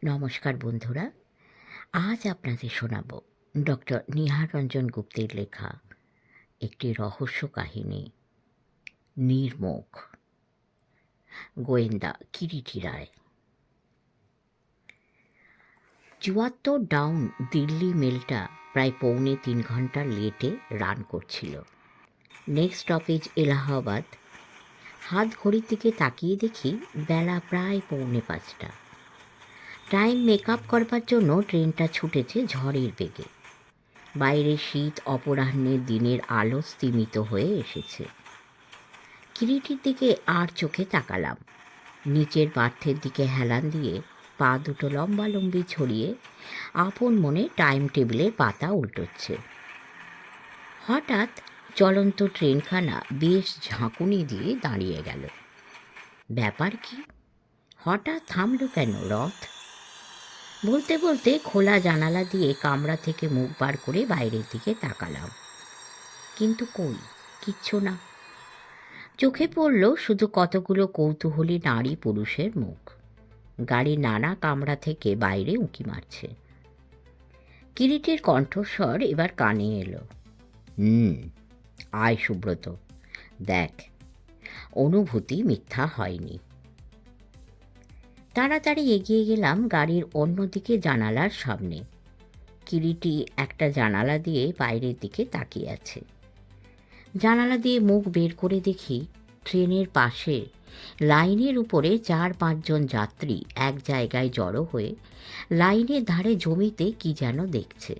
নমস্কার বন্ধুরা, আজ আপনাদের শোনাব ডক্টর নিহার রঞ্জন গুপ্তের লেখা একটি রহস্য কাহিনী, নির্মোখ। গোয়েন্দা কিরিটি রায়। ৭৪ ডাউন দিল্লি মেলটা প্রায় ৩.৫ ঘন্টা লেটে রান করছিল। Next stoppage Allahabad. হাত ঘড়ির দিকে তাকিয়ে দেখি বেলা প্রায় ৪:৩০। টাইম মেকআপ করবার জন্য ট্রেনটা ছুটেছে ঝড়ের বেগে। বাইরে শীত অপরাহ্নে দিনের আলো স্তিমিত হয়ে এসেছে। কিরিটির দিকে আর চোখে তাকালাম। নিচের বার্থের দিকে হেলান দিয়ে পা দুটো লম্বালম্বি ছড়িয়ে আপন মনে টাইম টেবিলের পাতা উল্টোচ্ছে। হঠাৎ চলন্ত ট্রেনখানা বেশ ঝাঁকুনি দিয়ে দাঁড়িয়ে গেল। ব্যাপার কি? হঠাৎ থামল কেন রথ? বলতে বলতে খোলা জানালা দিয়ে কামরা থেকে মুখ বার করে বাইরের দিকে তাকালাম, কিন্তু কই কিচ্ছু না। চোখে পড়ল শুধু কতগুলো কৌতূহলী নারী পুরুষের মুখ। গাড়ির নানা কামরা থেকে বাইরে উঁকি মারছে। কিরিটের কণ্ঠস্বর এবার কানে এলো। আয় সুব্রত, দেখ, অনুভূতি মিথ্যা হয়নি। তাড়াতাড়ি এগিয়ে গেলাম গাড়ির অন্যদিকে জানালার সামনে। কিরিটি একটা জানালা দিয়ে বাইরের দিকে তাকিয়ে আছে। জানালা দিয়ে মুখ বের করে দেখি ট্রেনের পাশে লাইনের উপরে ৪-৫ জন যাত্রী এক জায়গায় জড়ো হয়ে লাইনের ধারে জমিতে কি যেন দেখছে।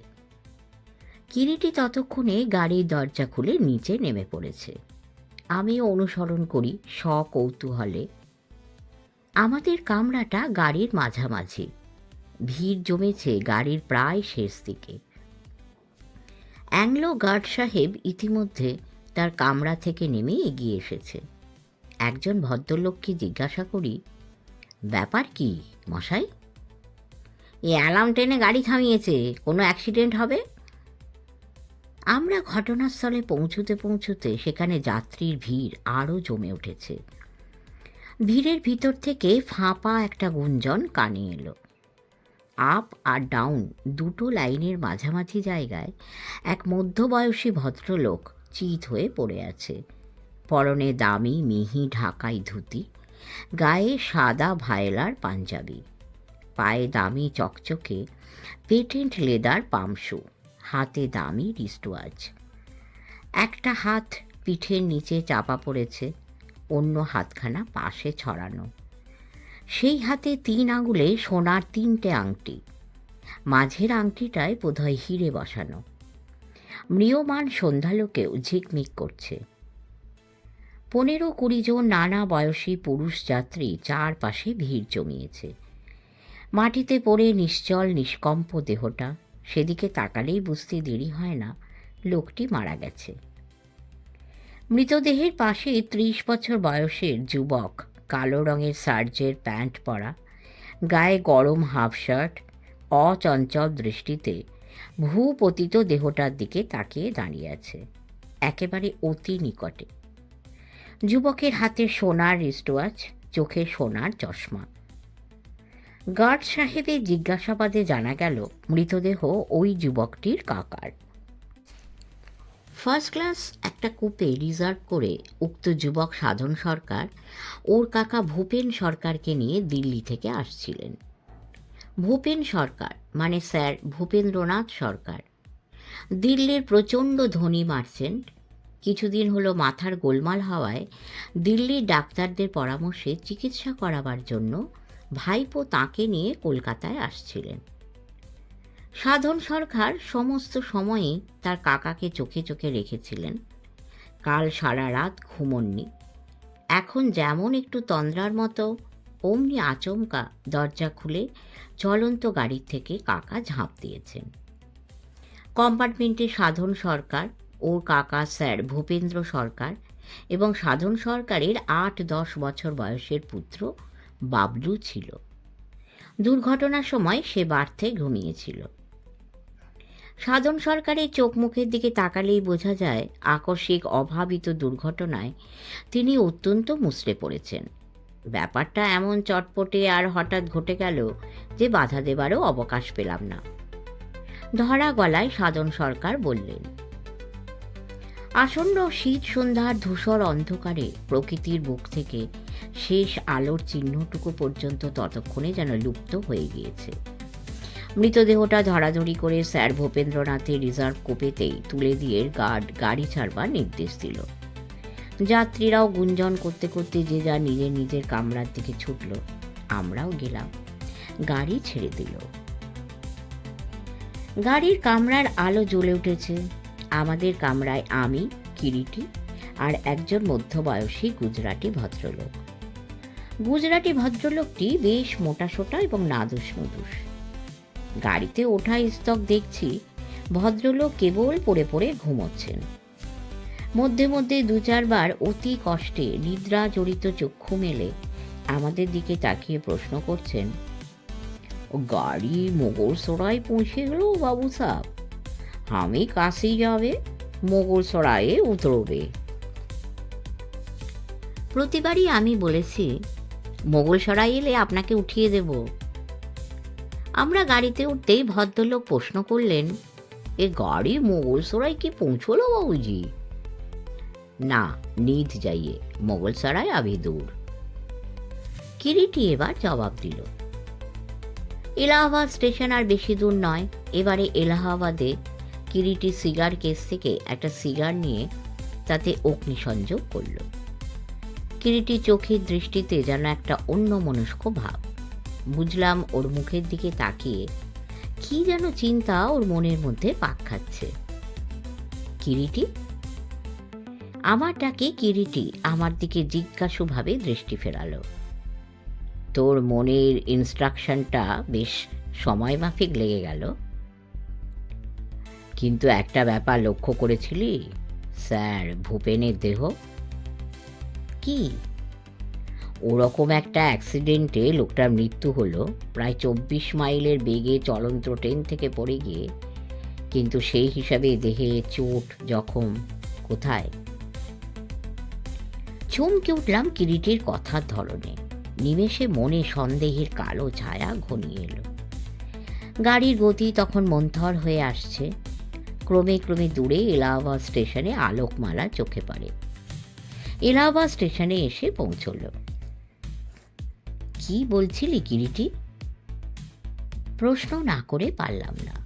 কিরিটি ততক্ষণে গাড়ির দরজা খুলে নিচে নেমে পড়েছে। আমিও অনুসরণ করি সকৌতূহলে। আমাদের কামরাটা গাড়ির মাঝামাঝি। ভিড় জমেছে গাড়ির প্রায় শেষ দিকে। অ্যাংলো গার্ড সাহেব ইতিমধ্যে তার কামরা থেকে নেমে এগিয়ে এসেছে। একজন ভদ্রলোককে জিজ্ঞাসা করি, ব্যাপার কি মশাই? এ অ্যালার্ম টেনে গাড়ি থামিয়েছে, কোনো অ্যাক্সিডেন্ট হবে? আমরা ঘটনাস্থলে পৌঁছতে পৌঁছতে সেখানে যাত্রীর ভিড় আরও জমে উঠেছে। ভিড়ের ভিতর থেকে ফাঁপা একটা গুঞ্জন কানে এলো। আপ আর ডাউন দুটো লাইনের মাঝামাঝি জায়গায় এক মধ্যবয়সী ভদ্রলোক চিত হয়ে পড়ে আছে। পরনে দামি মিহি ঢাকাই ধুতি, গায়ে সাদা ভায়োলার পাঞ্জাবি, পায়ে দামি চকচকে পেটেন্ট লেদার পামশু, হাতে দামি রিস্টওয়াচ। একটা হাত পিঠের নিচে চাপা পড়েছে, অন্য হাতখানা পাশে ছড়ানো। সেই হাতে ৩ আঙুলে সোনার ৩টে আংটি, মাঝের আংটিটায় বোধহয় হিরে বসানো। ম্রিয়মাণ সন্ধ্যালোকেও ঝিকমিক করছে। ১৫-২০ জন নানা বয়সী পুরুষ যাত্রী চারপাশে ভিড় জমিয়েছে। মাটিতে পড়ে নিশ্চল নিষ্কম্প দেহটা, সেদিকে তাকালেই বুঝতে দেরি হয় না লোকটি মারা গেছে। মৃতদেহের পাশে ৩০ বছর বয়সের যুবক, কালো রঙের সার্জের প্যান্ট পরা, গায়ে গরম হাফ শার্ট, অচঞ্চল দৃষ্টিতে ভূপতিত দেহটার দিকে তাকিয়ে দাঁড়িয়ে আছে, একেবারে অতি নিকটে। যুবকের হাতে সোনার রিস্টওয়াচ, চোখে সোনার চশমা। গার্ড সাহেবের জিজ্ঞাসাবাদে জানা গেল মৃতদেহ ওই যুবকটির কাকার। ফার্স্ট ক্লাস একটা কুপে রিজার্ভ করে উক্ত যুবক সাধন সরকার ওর কাকা ভূপেন সরকারকে নিয়ে দিল্লি থেকে আসছিলেন। ভূপেন সরকার মানে স্যার ভূপেন্দ্রনাথ সরকার, দিল্লির প্রচণ্ড ধনী মার্চেন্ট। কিছুদিন হলো মাথার গোলমাল হওয়ায় দিল্লির ডাক্তারদের পরামর্শে চিকিৎসা করাবার জন্য ভাইপো তাঁকে নিয়ে কলকাতায় আসছিলেন। সাধন সরকার সমস্ত সময়ই তার কাকাকে চোখে চোখে রেখেছিলেন। কাল সারা রাত ঘুমননি। এখন যেমন একটু তন্দ্রার মতো অমনি আচমকা দরজা খুলে চলন্ত গাড়ির থেকে কাকা ঝাঁপ দিয়েছেন। কম্পার্টমেন্টে সাধন সরকার, ওর কাকা স্যার ভূপেন্দ্র সরকার এবং সাধন সরকারের ৮-১০ বছর বয়সের পুত্র বাবলু ছিল। দুর্ঘটনার সময় সে বার্থে ঘুমিয়েছিল। সাধন সরকারের চোখ মুখের দিকে তাকালেই বোঝা যায় আকস্মিক অভাবিত দুর্ঘটনায় তিনি অত্যন্ত মুচড়ে পড়েছেন। ব্যাপারটা এমন চটপটে আর হঠাৎ ঘটে গেল যে বাধা দেবারও অবকাশ পেলাম না। ধরা গলায় সাধন সরকার বললেন, আসন্ন শীত সন্ধ্যার ধূসর অন্ধকারে প্রকৃতির বুক থেকে শেষ আলোর চিহ্নটুকু পর্যন্ত ততক্ষণে যেন লুপ্ত হয়ে গিয়েছে। মৃতদেহটা ধরাধরি করে স্যার ভূপেন্দ্রনাথের রিজার্ভ কোপেতেই তুলে দিয়ে গাড়ি ছাড়বার নির্দেশ দিল। যাত্রীরাও গুঞ্জন করতে করতে যে যা নিজের নিজের কামরার দিকে ছুটল, আমরাও গেলাম। গাড়ি ছেড়ে দিল। গাড়ির কামরার আলো জ্বলে উঠেছে। আমাদের কামরায় আমি, কিরিটি আর একজন মধ্যবয়সী গুজরাটি ভদ্রলোক। গুজরাটি ভদ্রলোকটি বেশ মোটাসোটা এবং নাদুস নুদুস। গাড়িতে ওঠা স্তক দেখছি ভদ্রলোক কেবল পড়ে পড়ে ঘুমোচ্ছেন। মধ্যে মধ্যে দু চারবার অতি কষ্টে নিদ্রা জড়িত চক্ষু মেলে আমাদের দিকে তাকিয়ে প্রশ্ন করছেন, গাড়ি মোগলসরাই পৌঁছে গেল বাবু সাহেব, আমি কাশি যাবে, মোগলসরাইয়ে উতরবে। প্রতিবারই আমি বলেছি, মোগলসরাই এলে আপনাকে উঠিয়ে দেব। আমরা গাড়িতে উঠতেই ভদ্রলোক প্রশ্ন করলেন, এ গাড়ি মোগলসরাই কি পৌঁছলো বাবুজি? না, নিধ যাইয়ে, মোগলসরাই আভি দূর। কিরিটি এবার জবাব দিল, এলাহাবাদ স্টেশন আর বেশি দূর নয়। এবারে এলাহাবাদে কিরিটি সিগার কেস থেকে একটা সিগার নিয়ে তাতে অগ্নিসংযোগ করল। কিরিটি চোখের দৃষ্টিতে যেন একটা অন্যমনস্ক ভাব। বুঝলাম ওর মুখের দিকে তাকিয়ে কি যেন চিন্তা ওর মনের মধ্যে পাক খাচ্ছে। কিরিটি? আমার ডাকে কিরিটি আমার দিকে জিজ্ঞাসুভাবে দৃষ্টি ফেরালো। তোর মনের ইনস্ট্রাকশনটা বেশ সময় মাফিক লেগে গেল, কিন্তু একটা ব্যাপার লক্ষ্য করেছিলি? স্যার ভূপেনের দেহ কি? ওরকম একটা অ্যাক্সিডেন্টে লোকটার মৃত্যু হলো প্রায় 24 মাইলের বেগে চলন্ত ট্রেন থেকে পড়ে গিয়ে, কিন্তু সেই হিসাবে দেহে চোট জখম কোথায়? চমকে উঠলাম কিরিটির কথার ধরনে। নিমেষে মনে সন্দেহের কালো ছায়া ঘনিয়ে এলো। গাড়ির গতি তখন মন্থর হয়ে আসছে। ক্রমে ক্রমে দূরে এলাহাবাদ স্টেশনে আলোকমালা চোখে পড়ে। এলাহাবাদ স্টেশনে এসে পৌঁছল। কি বলছিলি কিরিটি? প্রশ্ন না করে পারলাম না।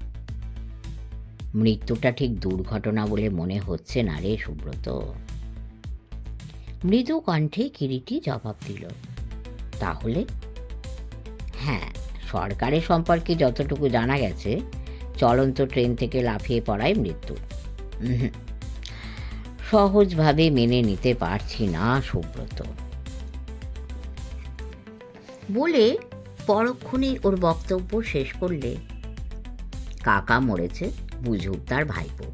মৃত্যুটা ঠিক দুর্ঘটনা বলে মনে হচ্ছে না রে সুব্রত। মৃদু কণ্ঠে কিরিটি জবাব দিল। তাহলে? হ্যাঁ, সরকারের সম্পর্কে যতটুকু জানা গেছে, চলন্ত ট্রেন থেকে লাফিয়ে পড়ায় মৃত্যু। সহজভাবে মেনে নিতে পারছি না সুব্রত। বলে পরক্ষণে ওর বক্তব্য শেষ করলে, কাকা মরেছে, বুঝুক তার ভাইপো।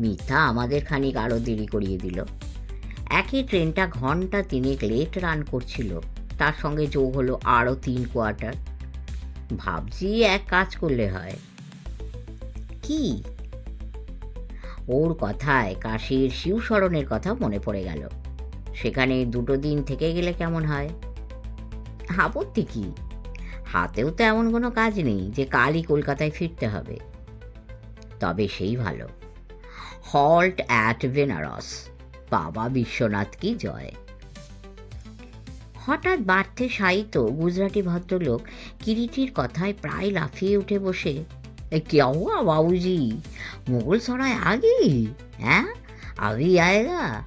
মিথ্যা আমাদের খানিক আরও দেরি করিয়ে দিল। একই ট্রেনটা ঘন্টা 3 লেট রান করছিল, তার সঙ্গে যোগ হলো আরও 3 কোয়ার্টার। ভাবছি এক কাজ করলে হয়। কি? ওর কথায় কাশীর শিবশরণের কথা মনে পড়ে গেল। সেখানে 2 দিন থেকে গেলে কেমন হয়? আপত্তি কি? হাতেও তো এমন কোনো কাজ নেই যে কালই কলকাতায় ফিরতে হবে। তবে সেই ভালো, হল্ট অ্যাট বেনারস, বাবা বিশ্বনাথ কি জয়। হঠাৎ বাড়তে শায়িত গুজরাটি ভদ্রলোক কিরিটির কথায় প্রায় লাফিয়ে উঠে বসে, क्या हुआ बाबूजी, मुगलसराय आ गई? हैं, अभी आएगा?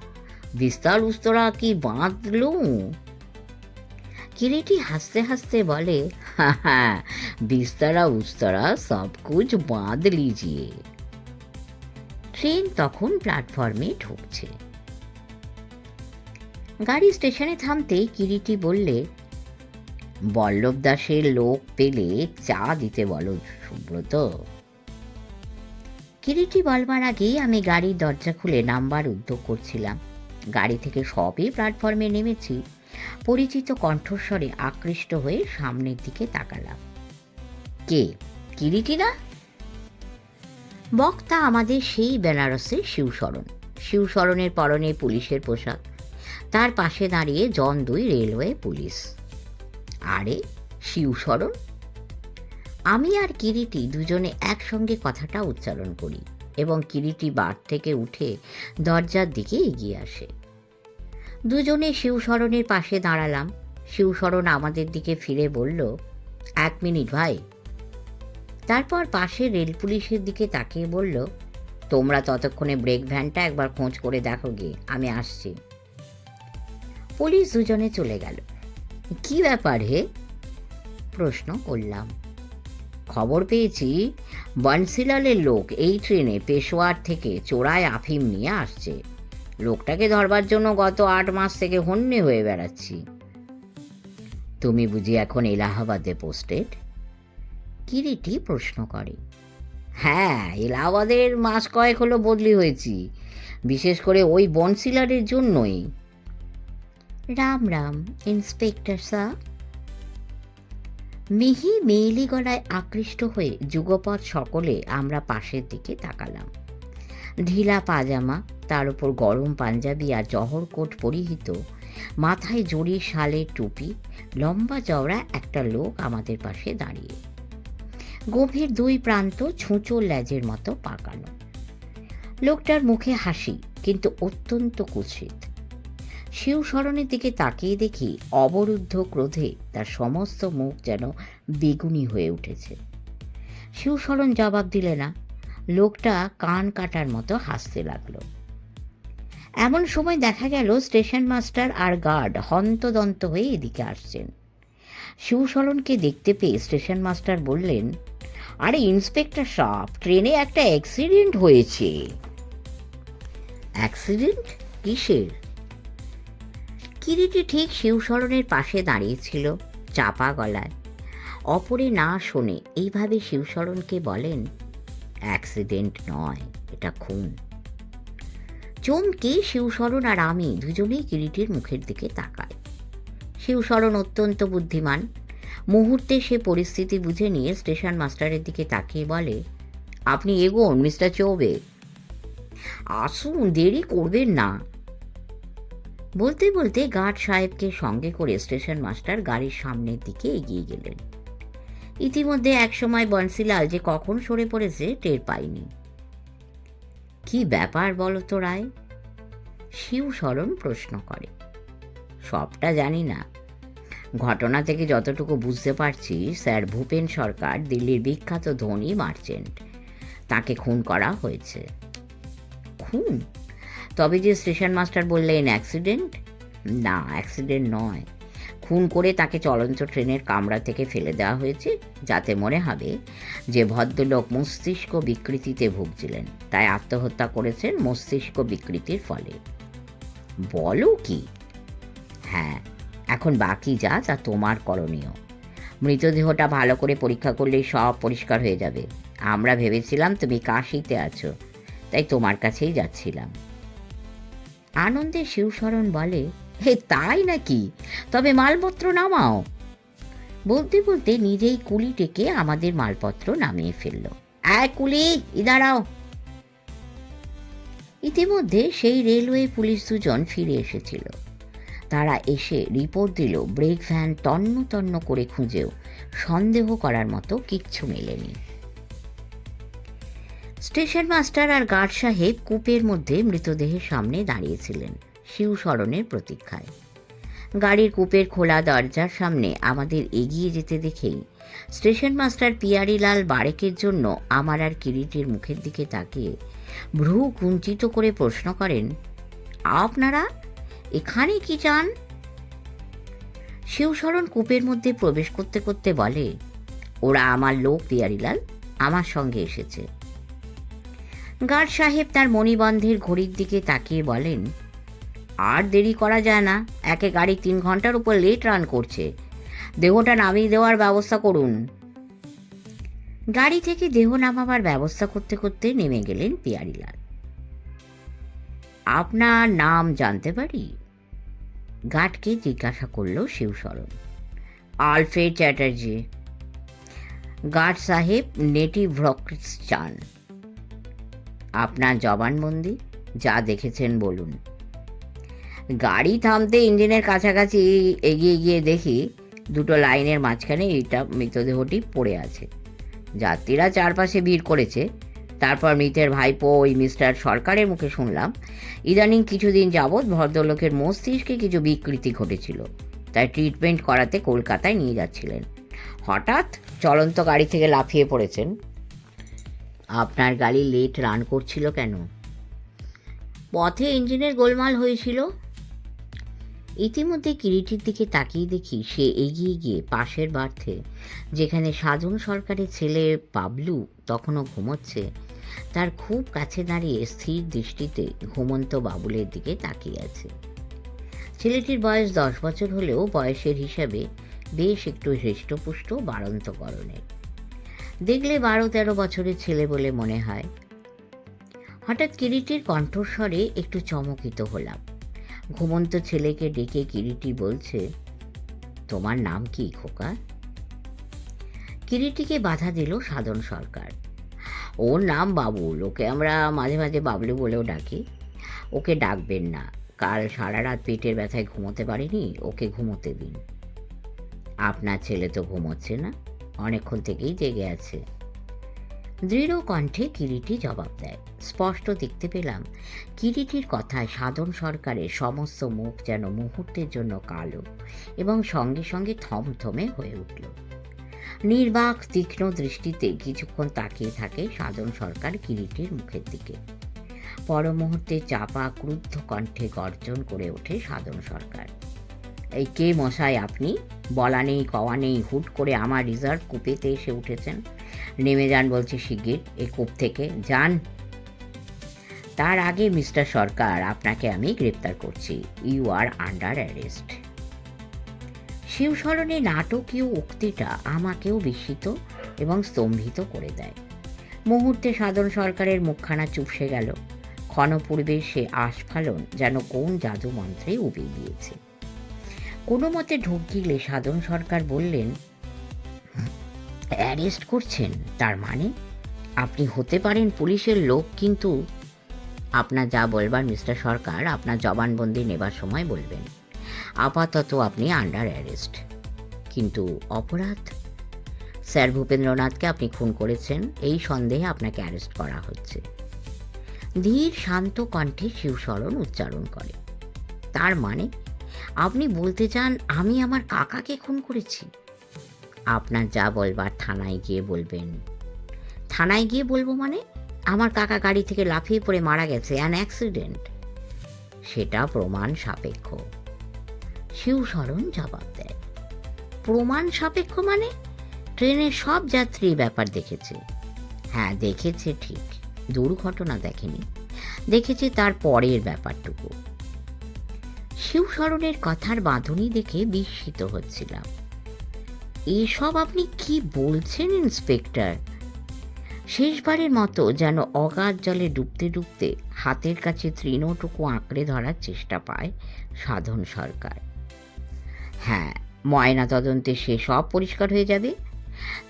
बिस्तर उस्तरा की बांध लूं? किरीटी हंसते हंसते बोले, हाँ, बिस्तरा उस्तरा सब कुछ बांध लीजिए। ট্রেন তখন প্ল্যাটফর্মে ঢুকছে। গাড়ি স্টেশনে থামতেই কিরিটি বললে, বল্লভ দাসের লোক পেলে চা দিতে বলো সুব্রত। কিরিটি বলবার আগেই আমি গাড়ির দরজা খুলে নামবার উদ্যোগ করছিলাম। গাড়ি থেকে সবই প্ল্যাটফর্মে নেমেছি। পরিচিত কণ্ঠস্বরে আকৃষ্ট হয়ে সামনের দিকে তাকালাম। কে? কিরিটি না? বক্তা আমাদের সেই বেনারসের শিবশরণ। শিবশরণের পরনে পুলিশের পোশাক, তার পাশে দাঁড়িয়ে জন 2 রেলওয়ে পুলিশ। আরে শিবশরণ! আমি আর কিরিটি দুজনে একসঙ্গে কথাটা উচ্চারণ করি এবং কিরিটি বার থেকে উঠে দরজার দিকে এগিয়ে আসে। দুজনে শিবশরণের পাশে দাঁড়ালাম। শিবশরণ আমাদের দিকে ফিরে বলল, 1 মিনিট ভাই। তারপর পাশে রেল পুলিশের দিকে তাকিয়ে বলল, তোমরা ততক্ষণে ব্রেক ভ্যানটা একবার খোঁজ করে দেখো গিয়ে, আমি আসছি। পুলিশ দুজনে চলে গেল। কি ব্যাপার হে? প্রশ্ন করলাম। খবর পেয়েছি বনশিলালের লোক এই ট্রেনে পেশোয়ার থেকে চোরাই আফিম নিয়ে আসছে। লোকটাকে ধরবার জন্য গত 8 মাস থেকে হন্যে হয়ে বেড়াচ্ছি। তুমি বুঝি এখন এলাহাবাদে পোস্টেড? কিরিটি প্রশ্ন করে। হ্যাঁ, এলাহাবাদের মাস কয়েক হলো বদলি হয়েছি, বিশেষ করে ওই বনশিলারের জন্যই। Ram Ram inspector sir. মিহি মেয়েলি গলায় আকৃষ্ট হয়ে যুগপৎ সকলে আমরা পাশের দিকে তাকালাম। ঢিলা পাজামা, তার উপর গরম পাঞ্জাবি আর জহর কোট পরিহিত, মাথায় জড়ি শালের টুপি, লম্বা চওড়া একটা লোক আমাদের পাশে দাঁড়িয়ে। গভীর 2 প্রান্ত ছুঁচো ল্যাজের মতো পাকানো। লোকটার মুখে হাসি, কিন্তু অত্যন্ত কুৎসিত। শিবশরণের দিকে তাকিয়ে দেখি অবরুদ্ধ ক্রোধে তার সমস্ত মুখ যেন বেগুনি হয়ে উঠেছে। শিবশরণ জবাব দিলে না। লোকটা কান কাটার মতো হাসতে লাগলো। এমন সময় দেখা গেল স্টেশন মাস্টার আর গার্ড হন্তদন্ত হয়ে এদিকে আসছেন। শিবশরণকে দেখতে পেয়ে স্টেশন মাস্টার বললেন, আরে ইন্সপেক্টর সাহেব, ট্রেনে একটা অ্যাক্সিডেন্ট হয়েছে। অ্যাক্সিডেন্ট? কিসের? কিরিটি ঠিক শিবশরণের পাশে দাঁড়িয়েছিল, চাপা গলায়। অপরে না শোনে এইভাবে শিবশরণকে বলেন, অ্যাক্সিডেন্ট নয়, এটা খুন। চমকে শিবশরণ আর আমি দুজনেই কিরিটির মুখের দিকে তাকাই। শিবশরণ অত্যন্ত বুদ্ধিমান। মুহূর্তে সে পরিস্থিতি বুঝে নিয়ে স্টেশন মাস্টারের দিকে তাকিয়ে বলে, আপনি এগোন মিস্টার চৌবে, আসুন, দেরি করবেন না। বলতে বলতে গার্ড সাহেবকে সঙ্গে করে স্টেশন মাস্টার গাড়ির সামনের দিকে এগিয়ে গেলেন। ইতিমধ্যে একসময় বনশিলাল যে কখন সরে পড়েছে টের পাইনি। কি ব্যাপার বলো তো রায়? শিবশরণ প্রশ্ন করে। সবটা জানি না। ঘটনা থেকে যতটুকু বুঝতে পারছি, স্যার ভূপেন সরকার দিল্লির বিখ্যাত ধনী মার্চেন্ট, তাকে খুন করা হয়েছে। খুন? তবে যে স্টেশন মাস্টার বললেন অ্যাক্সিডেন্ট? না, অ্যাক্সিডেন্ট নয়। খুন করে তাকে চলন্ত ট্রেনের কামরা থেকে ফেলে দেওয়া হয়েছে, যাতে মনে হবে যে ভদ্রলোক মস্তিষ্ক বিকৃতিতে ভুগছিলেন, তাই আত্মহত্যা করেছেন মস্তিষ্ক বিকৃতির ফলে। বলো কি? হ্যাঁ, এখন বাকি যা তোমার করণীয়। মৃতদেহটা ভালো করে পরীক্ষা করলেই সব পরিষ্কার হয়ে যাবে। আমরা ভেবেছিলাম তুমি কাশিতে আছো, তাই তোমার কাছেই যাচ্ছিলাম। আনন্দে শিবশরণ বলে, হে তাই নাকি? তবে মালপত্র নামাও। বলতে বলতে নিজেই কুলি টেকে আমাদের মালপত্র নামিয়ে ফেলল। কুলি, দাঁড়াও। ইতিমধ্যে সেই রেলওয়ে পুলিশ দুজন ফিরে এসেছিল। তারা এসে রিপোর্ট দিল ব্রেক ভ্যান তন্ন তন্ন করে খুঁজেও সন্দেহ করার মতো কিচ্ছু মেলেনি। স্টেশন মাস্টার আর গার্ড সাহেব কূপের মধ্যে মৃতদেহের সামনে দাঁড়িয়েছিলেন শিবশরণের প্রতীক্ষায়। গাড়ির কূপের খোলা দরজার সামনে আমাদের এগিয়ে যেতে দেখেই স্টেশন মাস্টার পিয়ারিলাল বারেকের জন্য আমার আর কিরিটির মুখের দিকে তাকিয়ে ভ্রু কুঞ্চিত করে প্রশ্ন করেন, আপনারা এখানে কি চান? শিবশরণ কূপের মধ্যে প্রবেশ করতে করতে বলে, ওরা আমার লোক পিয়ারিলাল, আমার সঙ্গে এসেছে। গার্ড সাহেব তার মণিবন্ধের ঘড়ির দিকে তাকিয়ে বলেন, আর দেরি করা যায় না, একে গাড়ি 3 ঘন্টার উপর লেট রান করছে। দেহটা নামিয়ে দেওয়ার ব্যবস্থা করুন। গাড়ি থেকে দেহ নামাবার ব্যবস্থা করতে করতে নেমে গেলেন পিয়ারিলাল। আপনার নাম জানতে পারি? গার্ডকে জিজ্ঞাসা করল শিবশরণ। আলফ্রেড চ্যাটার্জি। গার্ড সাহেব নেটিভ রক্স চান। আপনার জবানবন্দি, যা দেখেছেন বলুন। গাড়ি থামতে ইঞ্জিনের কাছাকাছি এগিয়ে গিয়ে দেখি দুটো লাইনের মাঝখানে এইটা মৃতদেহটি পড়ে আছে। যাত্রীরা চারপাশে ভিড় করেছে। তারপর মৃতের ভাইপো ওই মিস্টার সরকারের মুখে শুনলাম ইদানিং কিছুদিন যাবৎ ভদ্রলোকের মস্তিষ্কে কিছু বিকৃতি ঘটেছিল, তাই ট্রিটমেন্ট করাতে কলকাতায় নিয়ে যাচ্ছিলেন। হঠাৎ চলন্ত গাড়ি থেকে লাফিয়ে পড়েছেন। আপনার গাড়ি লেট রান করছিল কেন? পথে ইঞ্জিনের গোলমাল হয়েছিল। ইতিমধ্যে কিরিটির দিকে তাকিয়ে দেখি সে এগিয়ে গিয়ে পাশের বার্থে, যেখানে সাধন সরকারের ছেলে বাবলু তখনও ঘুমোচ্ছে, তার খুব কাছে দাঁড়িয়ে স্থির দৃষ্টিতে ঘুমন্ত বাবুলের দিকে তাকিয়ে আছে। ছেলেটির বয়স 10 বছর হলেও বয়সের হিসাবে বেশ একটু হৃষ্টপুষ্ট বাড়ন্তকরণের। দেখলে 12-13 বছরের ছেলে বলে মনে হয়। হঠাৎ কিরিটির কণ্ঠস্বরে একটু চমকিত হলাম। ঘুমন্ত ছেলেকে ডেকে কিরিটি বলছে, তোমার নাম কি খোকা? কিরিটিকে বাধা দিল সাধন সরকার। ওর নাম বাবুল, ওকে আমরা মাঝে মাঝে বাবলু বলেও ডাকি। ওকে ডাকবেন না, কাল সারা রাত পেটের ব্যথায় ঘুমোতে পারিনি, ওকে ঘুমোতে দিন। আপনার ছেলে তো ঘুমোচ্ছে না, অনেকক্ষণ থেকেই জেগে আছে। দৃঢ় কণ্ঠে কিরিটি জবাব দেয়। স্পষ্ট দেখতে পেলাম কিরিটির কথায় সাধন সরকারের সমস্ত মুখ যেন মুহূর্তের জন্য কালো এবং সঙ্গে সঙ্গে থমথমে হয়ে উঠল। নির্বাক তীক্ষ্ণ দৃষ্টিতে কিছুক্ষণ তাকিয়ে থাকে সাধন সরকার কিরিটির মুখের দিকে। পর মুহূর্তে চাপা ক্রুদ্ধ কণ্ঠে গর্জন করে ওঠে সাধন সরকার, এই কে মশাই আপনি? বলা নেই কওয়া নেই হুট করে আমার রিজার্ভ কূপেতে এসে উঠেছেন। নেমে যান বলছি শিগগির এই কূপ থেকে, যান। তার আগে মিস্টার সরকার, আপনাকে আমি গ্রেপ্তার করছি। You are under arrest. শিবশরণে নাটকীয় উক্তিটা আমাকেও বিস্মিত এবং স্তম্ভিত করে দেয়। মুহূর্তে সাধন সরকারের মুখখানা চুপসে গেল। ক্ষণপূর্বে সে আস্ফালন যেন কোন জাদু মন্ত্রে উবে গিয়েছে। কোনো মতে ঢোক গিলে সাধন সরকার বললেন, অ্যারেস্ট করছেন? তার মানে আপনি হতে পারেন পুলিশের লোক, কিন্তু আপনার যা বলবার মিস্টার সরকার আপনার জবানবন্দি নেবার সময় বলবেন। আপাতত আপনি আন্ডার অ্যারেস্ট। কিন্তু অপরাধ? স্যার ভূপেন্দ্রনাথকে আপনি খুন করেছেন, এই সন্দেহে আপনাকে অ্যারেস্ট করা হচ্ছে। ধীর শান্ত কণ্ঠে শিবশরণ উচ্চারণ করে, তার মানে আপনি বলতে চান আমি আমার কাকাকে খুন করেছি? আপনার যা বলবার থানায় গিয়ে বলবেন। থানায় গিয়ে বলবো মানে? আমার কাকা গাড়ি থেকে লাফিয়ে পড়ে মারা গেছে, অ্যান অ্যাক্সিডেন্ট। সেটা প্রমাণ সাপেক্ষ। শিবশরণ জবাব দেয়, প্রমাণ সাপেক্ষ মানে? ট্রেনের সব যাত্রী ব্যাপার দেখেছে। হ্যাঁ দেখেছে ঠিক, দুর্ঘটনা দেখেনি, দেখেছে তার পরের ব্যাপারটুকু। শিবশরণের কথার বাঁধনি দেখে বিস্মিত হচ্ছিলাম। এসব আপনি কি বলছেন ইন্সপেক্টর? শেষবারের মতো যেন অগাধ জলে ডুবতে ডুবতে হাতের কাছে তৃণটুকু আঁকড়ে ধরার চেষ্টা পায় সাধন সরকার। হ্যাঁ, ময়না তদন্তে সে সব পরিষ্কার হয়ে যাবে।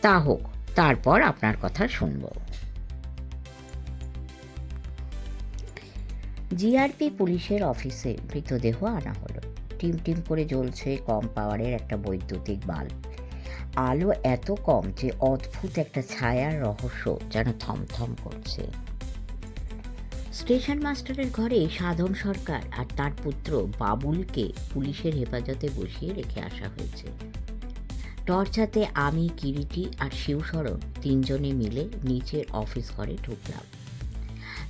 তা হোক, তারপর আপনার কথা শুনব। জিআরপি পুলিশের অফিসে মৃতদেহ আনা হলো। টিম টিম করে জ্বলছে কম পাওয়ারের একটা বৈদ্যুতিক বাল্ব। আলো এত কম যে অদ্ভুত একটা ছায়ার রহস্য যেন থমথম করছে। স্টেশন মাস্টারের ঘরে সাধন সরকার আর তার পুত্র বাবুলকে পুলিশের হেফাজতে বসিয়ে রেখে আসা হয়েছে। টর্চ হাতে আমি, কিরিটি আর শিবশরণ তিনজনে মিলে নিচের অফিস ঘরে ঢুকলাম।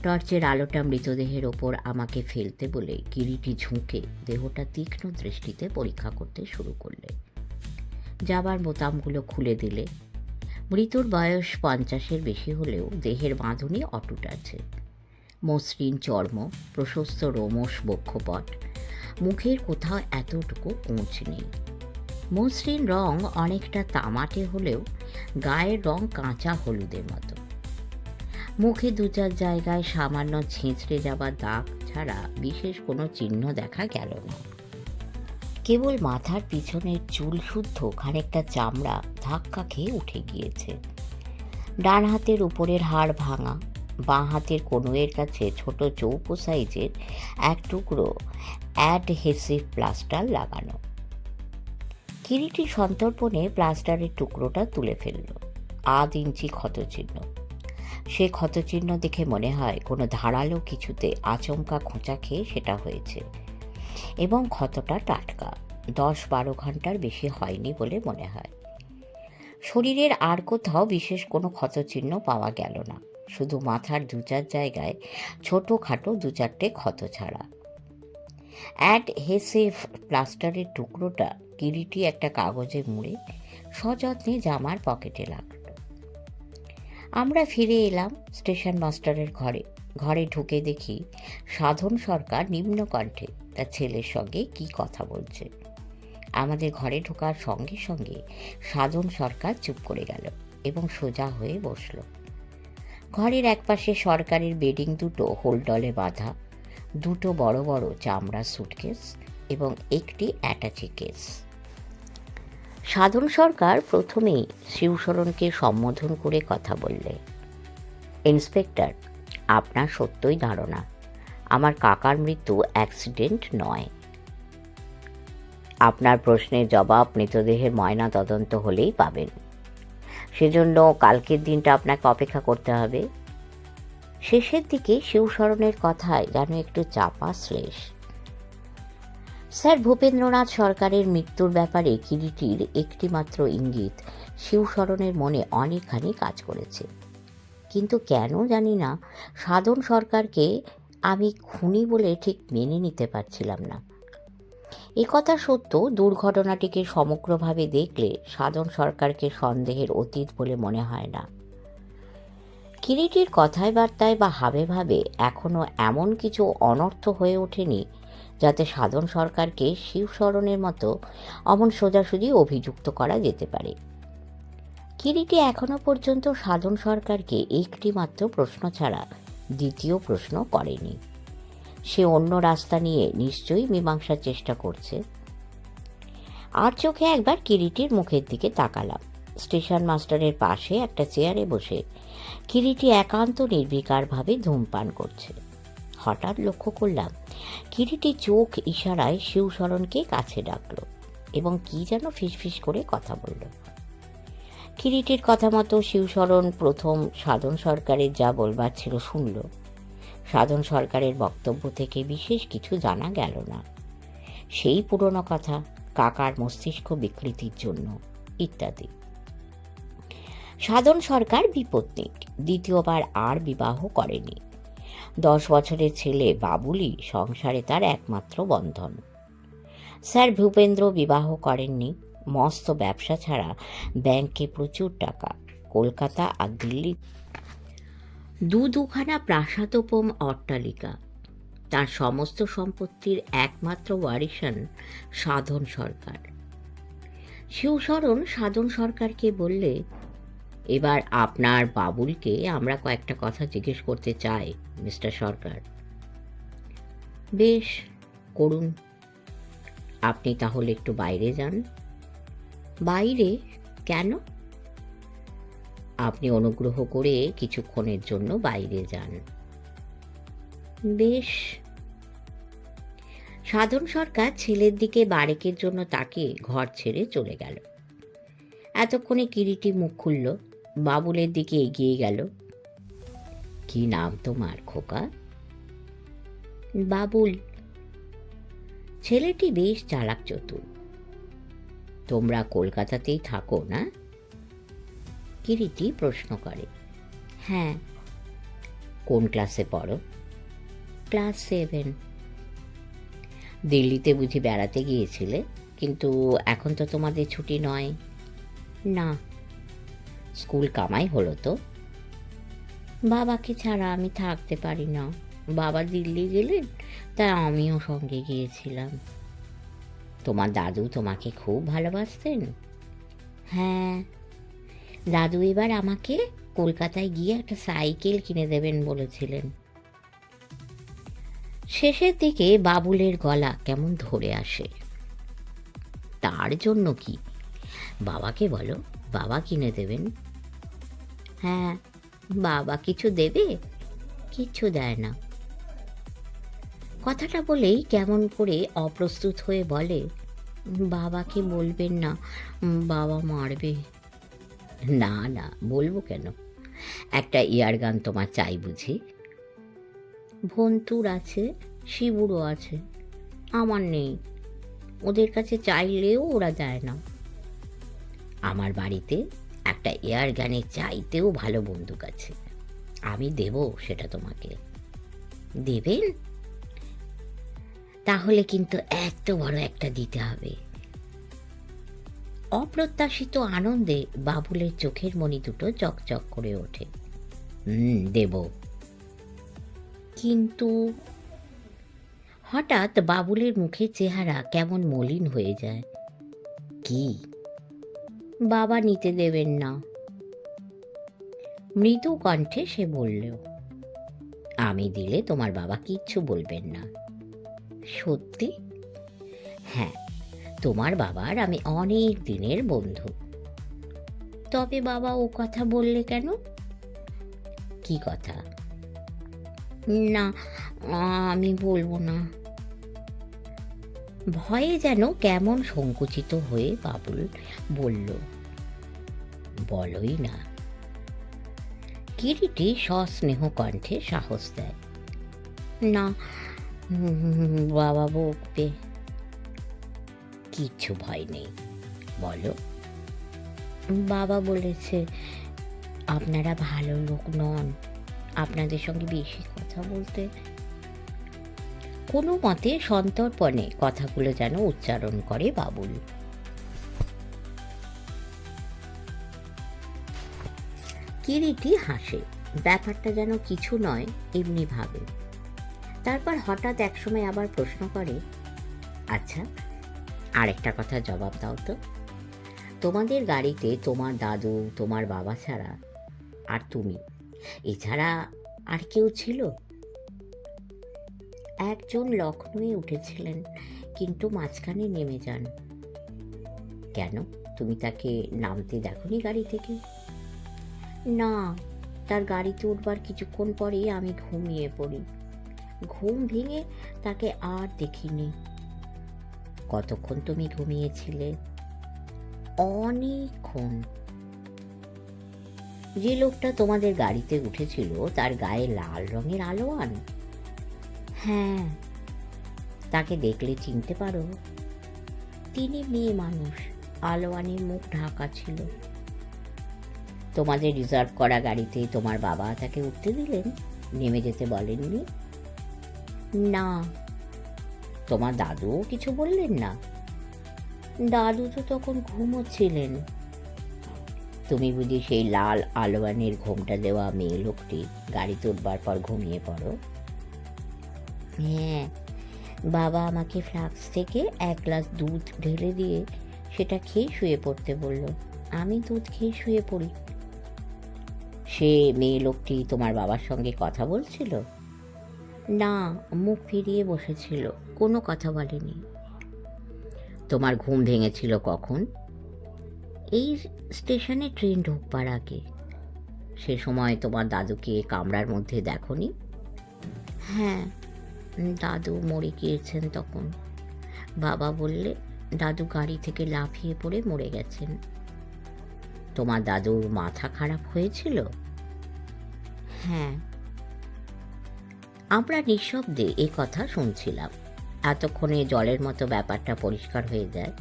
টর্চের আলোটা মৃতদেহের ওপর আমাকে ফেলতে বলে কিরিটি ঝুঁকে দেহটা তীক্ষ্ণ দৃষ্টিতে পরীক্ষা করতে শুরু করলে। যাবার বোতামগুলো খুলে দিলে। মৃত্যুর বয়স 50-এর বেশি হলেও দেহের বাঁধনি অটুট আছে। মসৃণ চর্ম, প্রশস্ত রোমশ বক্ষপট, মুখের কোথাও এতটুকু কোঁচ নেই। মসৃণ রং অনেকটা তামাটে হলেও গায়ের রং কাঁচা হলুদের মতো। মুখে 2-4 জায়গায় সামান্য ছেঁচড়ে যাবার দাগ ছাড়া বিশেষ কোনো চিহ্ন দেখা গেল না। কেবল মাথার পিছনের চুল শুদ্ধ খানিকটা চামড়া ধাক্কা খেয়ে উঠে গিয়েছে। ডান হাতের উপরের হাড় ভাঙা, বাঁ হাতের কনুয়ের কাছে ছোট চৌকো সাইজের এক টুকরো অ্যাডহেসিভ প্লাস্টার লাগানো। কিরিটি সন্তর্পণে প্লাস্টারের টুকরোটা তুলে ফেলল। 1/2 ইঞ্চি ক্ষতচিহ্ন। সে ক্ষতচিহ্ন দেখে মনে হয় কোনো ধারালো কিছুতে আচমকা খোঁচা খেয়ে সেটা হয়েছে, এবং ক্ষতটা টাটকা, 10-12 ঘন্টার বেশি হয়নি বলে মনে হয়। শরীরের আর কোথাও বিশেষ কোনো ক্ষতচিহ্ন পাওয়া গেল না, শুধু মাথার 2-4 জায়গায় ছোটোখাটো 2-4টে ক্ষত ছাড়া। অ্যাডহেসিভ প্লাস্টারের টুকরোটা কিরিটি একটা কাগজে মুড়ে সযত্নে জামার পকেটে রাখল। আমরা ফিরে এলাম স্টেশন মাস্টারের ঘরে। ঘরে ঢুকে দেখি সাধন সরকার নিম্নকণ্ঠে তার ছেলের সঙ্গে কি কথা বলছে। আমাদের ঘরে ঢোকার সঙ্গে সঙ্গে সাধন সরকার চুপ করে গেল এবং সোজা হয়ে বসল। ঘরের একপাশে সরকারের বেডিং দুটো হোলডলে বাঁধা, 2টো বড় বড় চামড়ার সুটকেস এবং একটি অ্যাটাচি কেস। সাধন সরকার প্রথমেই শিবশরণকে সম্বোধন করে কথা বললে। ইন্সপেক্টর, আপনার সত্যই ধারণা আমার কাকার মৃত্যু অ্যাক্সিডেন্ট নয়? আপনার প্রশ্নের জবাব মৃতদেহের ময়না তদন্ত হলেই পাবেন। সেজন্য কালকের দিনটা আপনাকে অপেক্ষা করতে হবে। শেষের দিকে শিবশরণের কথায় যেন একটু চাপা শ্লেষ। স্যার ভূপেন্দ্রনাথ সরকারের মৃত্যুর ব্যাপারে কিরিটির একটিমাত্র ইঙ্গিত শিবশরণের মনে অনেকখানি কাজ করেছে, কিন্তু কেন জানি না সাধন সরকারকে আমি খুনি বলে ঠিক মেনে নিতে পারছিলাম না। একথা সত্য, দুর্ঘটনাটিকে সমগ্রভাবে দেখলে সাধন সরকারকে সন্দেহের অতীত বলে মনে হয় না। কিরিটির কথায় বার্তায় বা হাবে ভাবে এখনও এমন কিছু অনর্থ হয়ে ওঠেনি যাতে সাধন সরকারকে শিবশরণের মতো অমন সোজাসুজি অভিযুক্ত করা যেতে পারে। কিরিটি এখনো পর্যন্ত সাধন সরকারকে একটি মাত্র প্রশ্ন ছাড়া দ্বিতীয় প্রশ্ন করেনি। সে অন্য রাস্তা নিয়ে নিশ্চয়ই মীমাংসার চেষ্টা করছে। আর চোখে একবার কিরিটির মুখের দিকে তাকালাম। স্টেশন মাস্টারের পাশে একটা চেয়ারে বসে কিরিটি একান্ত নির্বিকারভাবে ধূমপান করছে। হঠাৎ লক্ষ্য করলাম কিরিটি চোখ ইশারায় শিবশরণকে কাছে ডাকল এবং কি যেন ফিসফিস করে কথা বলল। কিরিটির কথা মতো শিবশরণ প্রথম সাধন সরকারের যা বলবার ছিল শুনল। সাধন সরকারের বক্তব্য থেকে বিশেষ কিছু জানা গেল না। সেই পুরনো কথা, কাকার মস্তিষ্ক বিকৃতির জন্য ইত্যাদি। সাধন সরকার বিপত্নিক, দ্বিতীয়বার আর বিবাহ করেনি। 10 বছরের ছেলে বাবুলই সংসারে তার একমাত্র বন্ধন। স্যার ভূপেন্দ্র বিবাহ করেননি। মস্ত ব্যবসা ছাড়া ব্যাংকে প্রচুর টাকা, কলকাতা আর দিল্লি দুখানা প্রাসাদোপম অট্টালিকা। তার সমস্ত সম্পত্তির একমাত্র ওয়ারিশান সাধন সরকার। শিবশরণ সাধন সরকারকে বললে, এবার আপনার বাবুলকে আমরা কয়েকটা কথা জিজ্ঞেস করতে চাই মিস্টার সরকার। বেশ, করুন। আপনি তাহলে একটু বাইরে যান। বাইরে কেন? আপনি অনুগ্রহ করে কিছুক্ষণের জন্য বাইরে যান। বেশ। সাধন সরকার ছেলের দিকে বারেকের জন্য তাকে ঘর ছেড়ে চলে গেল। এতক্ষণে কিরিটি মুখ খুলল, বাবুলের দিকে এগিয়ে গেল। কি নাম তোমার খোকা? বাবুল। ছেলেটি বেশ চালাক চতুর। তোমরা কলকাতাতেই থাকো না? কিরিটি প্রশ্ন করে। হ্যাঁ। কোন ক্লাসে পড়ো? ক্লাস 7। দিল্লিতে বুঝি বেড়াতে গিয়েছিলে? কিন্তু এখন তো তোমাদের ছুটি নয়। না। স্কুল কামাই হলো তো? বাবাকে ছাড়া আমি থাকতে পারি না। বাবা দিল্লি গেলেন, তাই আমিও সঙ্গে গিয়েছিলাম। তোমার দাদু তোমাকে খুব ভালোবাসতেন? হ্যাঁ। দাদু এবার আমাকে কলকাতায় গিয়ে একটা সাইকেল কিনে দেবেন বলেছিলেন। শেষের দিকে বাবুলের গলা কেমন ধরে আসে। তার জন্য কি? বাবাকে বলো, বাবা কিনে দেবেন। হ্যাঁ। বাবা কিছু দেবে? কিচ্ছু দেয় না। কথাটা বলেই কেমন করে অপ্রস্তুত হয়ে বলে, বাবাকে বলবেন না, বাবা মারবে। না না, বলবো কেন? একটা ইয়ার গান তোমার চাই বুঝি? ভন্তুর আছে, শিবুরও আছে, আমার নেই। ওদের কাছে চাইলেও ওরা দেয় না। আমার বাড়িতে একটা এয়ার গানের চাইতেও ভালো বন্দুক আছে, আমি দেব সেটা তোমাকে। দেবেন? তাহলে কিন্তু এত বড় একটা দিতে হবে। অপ্রত্যাশিত আনন্দে বাবুলের চোখের মণি দুটো চকচক করে ওঠে। দেব। কিন্তু হঠাৎ বাবুলের মুখের চেহারা কেমন মলিন হয়ে যায়। কি? বাবা নিতে দেবেন না। মৃদু কণ্ঠে সে বলল, আমি দিলে তোমার বাবা কিচ্ছু বলবেন না। সত্যি? হ্যাঁ, তোমার বাবার আমি অনেক দিনের বন্ধু। তবে বাবা ও কথা বললে কেন? কি কথা? না, আমি বলবো না। ভয়ে যেন কেমন সংকুচিত হয়ে বাবুল বলল, বলোই না। কিরিটি সস্নেহ কণ্ঠে সাহস দেয়, না, বাবা বকবে। কিচ্ছু ভয় নেই, বলো। বাবা বলেছে আপনারা ভালো লোক নন, আপনাদের সঙ্গে বেশি কথা বলতে। কোনো মতে সন্তর্পণে কথাগুলো যেন উচ্চারণ করে বাবুল। কিরিটি হাসে, ব্যাপারটা যেন কিছু নয় এমনি ভাবে। তারপর হঠাৎ একসময় আবার প্রশ্ন করে, আচ্ছা, আরেকটা কথা জবাব দাও তো। তোমাদের গাড়িতে তোমার দাদু, তোমার বাবা ছাড়া আর তুমি, এছাড়া আর কেউ ছিল? একজন লখনৌয়ে উঠেছিলেন, কিন্তু মাঝখানে নেমে যান। কেন, তুমি তাকে নামতে দেখোনি গাড়ি থেকে? না, তার গাড়িতে উঠবার কিছুক্ষণ পরেই আমি ঘুমিয়ে পড়ি। ঘুম ভেঙে তাকে আর দেখিনি। কতক্ষণ তুমি ঘুমিয়েছিলে? অনেকক্ষণ। যে লোকটা তোমাদের গাড়িতে উঠেছিল তার গায়ে লাল রঙের আলোয়ান? হ্যাঁ। তাকে দেখলে চিনতে পারো? তিনি মেয়ে মানুষ, আলোয়ানের মুখ ঢাকা ছিল। তোমাদের রিজার্ভ করা গাড়িতে তোমার বাবা তাকে উঠতে দিলেন, নেমে যেতে বলেননি? না। তোমার দাদুও কিছু বললেন না? দাদু তো তখন ঘুমোচ্ছিলেন। তুমি বুঝি সেই লাল আলোয়ানের ঘোমটা দেওয়া মেয়ে লোকটি গাড়িতে উঠবার পর ঘুমিয়ে পড়ো? হ্যাঁ, বাবা আমাকে ফ্লাক্স থেকে এক গ্লাস দুধ ঢেলে দিয়ে সেটা খেয়ে শুয়ে পড়তে বলল। আমি দুধ খেয়ে শুয়ে পড়ি। সে মেয়ে লোকটি তোমার বাবার সঙ্গে কথা বলছিল? না, মুখ ফিরিয়ে বসেছিল, কোনো কথা বলেনি। তোমার ঘুম ভেঙেছিল কখন? এই স্টেশনে ট্রেন ঢুকবার আগে। সে সময় তোমার দাদুকে কামরার মধ্যে দেখোনি? হ্যাঁ, দাদু মরে গিয়েছেন তখন। বাবা বললে দাদু গাড়ি থেকে লাফিয়ে পড়ে মরে গেছেন। তোমার দাদুর মাথা খারাপ হয়েছিল? হ্যাঁ। আমরা নিঃশব্দে এ কথা শুনছিলাম। এতক্ষণে জলের মতো ব্যাপারটা পরিষ্কার হয়ে যায়।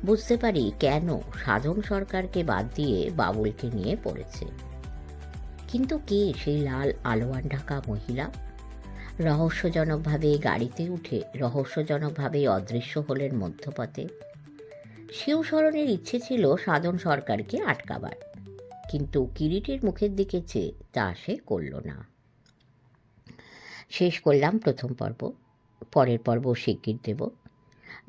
বুঝতে পারি কেন সাধন সরকারকে বাদ দিয়ে বাবুলকে নিয়ে পড়েছে। কিন্তু কে সেই লাল আলোয়ান ঢাকা মহিলা? রহস্যজনকভাবে গাড়িতে উঠে রহস্যজনকভাবে অদৃশ্য হলেন মধ্যপথে। শিবশরণের ইচ্ছে ছিল সাধন সরকারকে আটকাবার, কিন্তু কিরিটের মুখের দিকে চেয়ে তা সে করল না। শেষ করলাম প্রথম পর্ব। পরের পর্ব শিগগির দেব।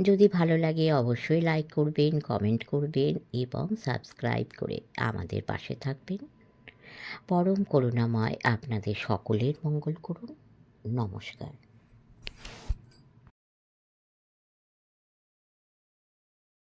যদি ভালো লাগে অবশ্যই লাইক করবেন, কমেন্ট করবেন এবং সাবস্ক্রাইব করে আমাদের পাশে থাকবেন। পরম করুণাময় আপনাদের সকলের মঙ্গল করুন। নমস্কার।